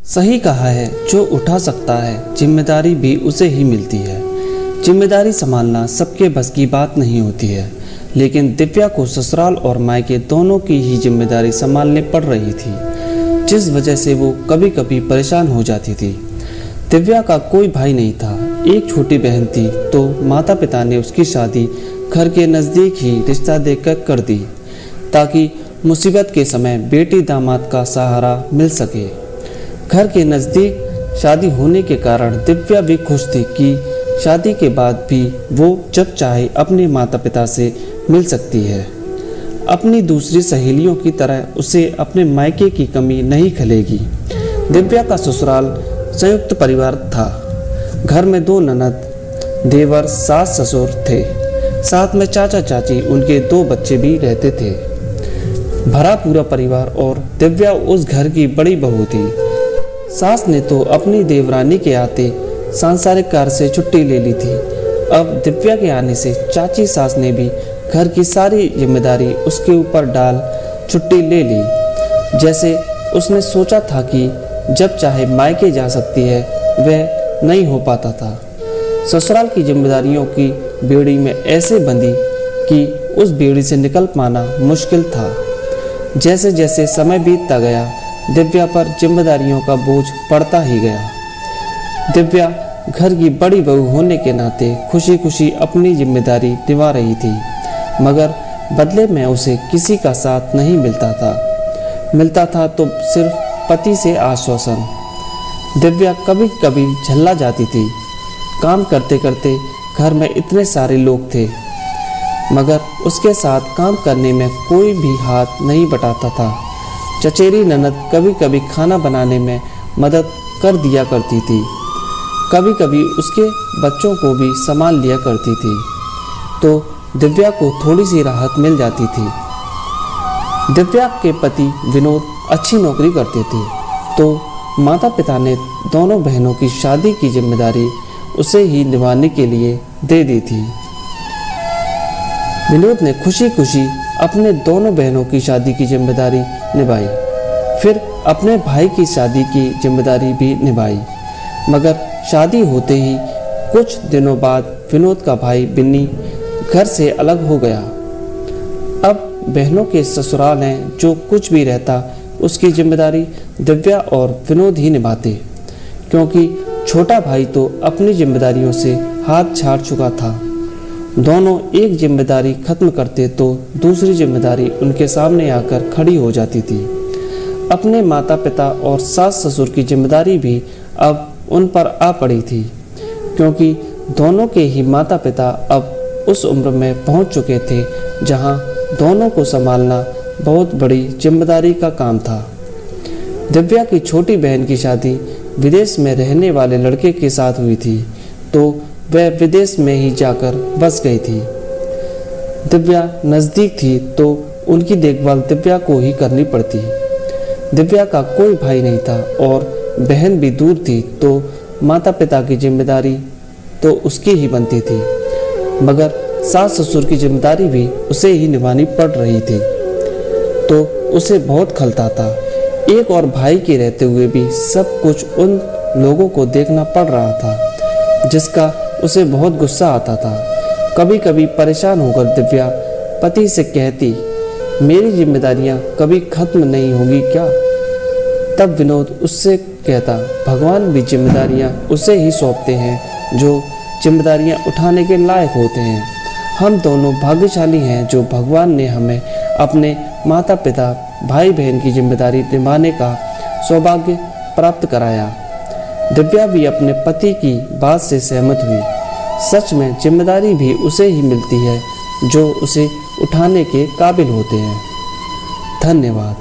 सही कहा है, जो उठा सकता है जिम्मेदारी भी उसे ही मिलती है। जिम्मेदारी संभालना सबके बस की बात नहीं होती है, लेकिन दिव्या को ससुराल और मायके दोनों की ही जिम्मेदारी संभालने पड़ रही थी, जिस वजह से वो कभी कभी परेशान हो जाती थी। दिव्या का कोई भाई नहीं था, एक छोटी बहन थी, तो माता पिता ने उसकी शादी घर के नज़दीक ही रिश्ता देखकर कर दी, ताकि मुसीबत के समय बेटी दामाद का सहारा मिल सके। घर के नज़दीक शादी होने के कारण दिव्या भी खुश थी कि शादी के बाद भी वो जब चाहे अपने माता पिता से मिल सकती है। अपनी दूसरी सहेलियों की तरह उसे अपने मायके की कमी नहीं खलेगी। दिव्या का ससुराल संयुक्त परिवार था। घर में 2 ननद, देवर, सास ससुर थे, साथ में चाचा चाची, उनके 2 बच्चे भी रहते थे। भरा पूरा परिवार, और दिव्या उस घर की बड़ी बहू थी। सास ने तो अपनी देवरानी के आते सांसारिक कार्य से छुट्टी ले ली थी। अब दिव्या के आने से चाची सास ने भी घर की सारी जिम्मेदारी उसके ऊपर डाल छुट्टी ले ली। जैसे उसने सोचा था कि जब चाहे मायके जा सकती है, वह नहीं हो पाता था। ससुराल की जिम्मेदारियों की बेड़ी में ऐसे बंधी कि उस बेड़ी से निकल पाना मुश्किल था। जैसे जैसे समय बीतता गया, दिव्या पर जिम्मेदारियों का बोझ पड़ता ही गया। दिव्या घर की बड़ी बहू होने के नाते खुशी खुशी अपनी जिम्मेदारी निभा रही थी, मगर बदले में उसे किसी का साथ नहीं मिलता था तो सिर्फ पति से आश्वासन। दिव्या कभी कभी झल्ला जाती थी। काम करते करते घर में इतने सारे लोग थे, मगर उसके साथ काम करने में कोई भी हाथ नहीं बटाता था। चचेरी ननद कभी कभी खाना बनाने में मदद कर दिया करती थी, कभी कभी उसके बच्चों को भी संभाल लिया करती थी, तो दिव्या को थोड़ी सी राहत मिल जाती थी। दिव्या के पति विनोद अच्छी नौकरी करते थे, तो माता पिता ने दोनों बहनों की शादी की जिम्मेदारी उसे ही निभाने के लिए दे दी थी। विनोद ने खुशी खुशी अपने दोनों बहनों की शादी की जिम्मेदारी निभाई, फिर अपने भाई की शादी की जिम्मेदारी भी निभाई। मगर शादी होते ही कुछ दिनों बाद विनोद का भाई बिन्नी घर से अलग हो गया। अब बहनों के ससुराल हैं, जो कुछ भी रहता उसकी जिम्मेदारी दिव्या और विनोद ही निभाते, क्योंकि छोटा भाई तो अपनी जिम्मेदारियों से हाथ छाड़ चुका था। दोनों एक जिम्मेदारी खत्म करते तो दूसरी जिम्मेदारी उनके सामने आकर खड़ी हो जाती थी। अपने माता पिता और सास ससुर की जिम्मेदारी भी अब उन पर आ पड़ी थी, क्योंकि दोनों के ही माता पिता अब उस उम्र में पहुंच चुके थे जहां दोनों को संभालना बहुत बड़ी जिम्मेदारी का काम था। दिव्या की छोटी बहन की शादी विदेश में रहने वाले लड़के के साथ हुई थी, तो वह विदेश में ही जाकर बस गई थी। दिव्या नज़दीक थी तो उनकी देखभाल दिव्या को ही करनी पड़ती। दिव्या का कोई भाई नहीं था और बहन भी दूर थी, तो माता पिता की जिम्मेदारी तो उसकी ही बनती थी, मगर सास ससुर की जिम्मेदारी भी उसे ही निभानी पड़ रही थी, तो उसे बहुत खलता था। एक और भाई के रहते हुए भी सब कुछ उन लोगों को देखना पड़ रहा था, जिसका उसे बहुत गुस्सा आता था। कभी कभी परेशान होकर दिव्या पति से कहती, मेरी जिम्मेदारियां कभी खत्म नहीं होगी क्या? तब विनोद उससे कहता, भगवान भी जिम्मेदारियां उसे ही सौंपते हैं जो जिम्मेदारियां उठाने के लायक होते हैं। हम दोनों भाग्यशाली हैं जो भगवान ने हमें अपने माता पिता, भाई बहन की जिम्मेदारी निभाने का सौभाग्य प्राप्त कराया। दिव्या भी अपने पति की बात से सहमत हुई। सच में जिम्मेदारी भी उसे ही मिलती है जो उसे उठाने के काबिल होते हैं। धन्यवाद।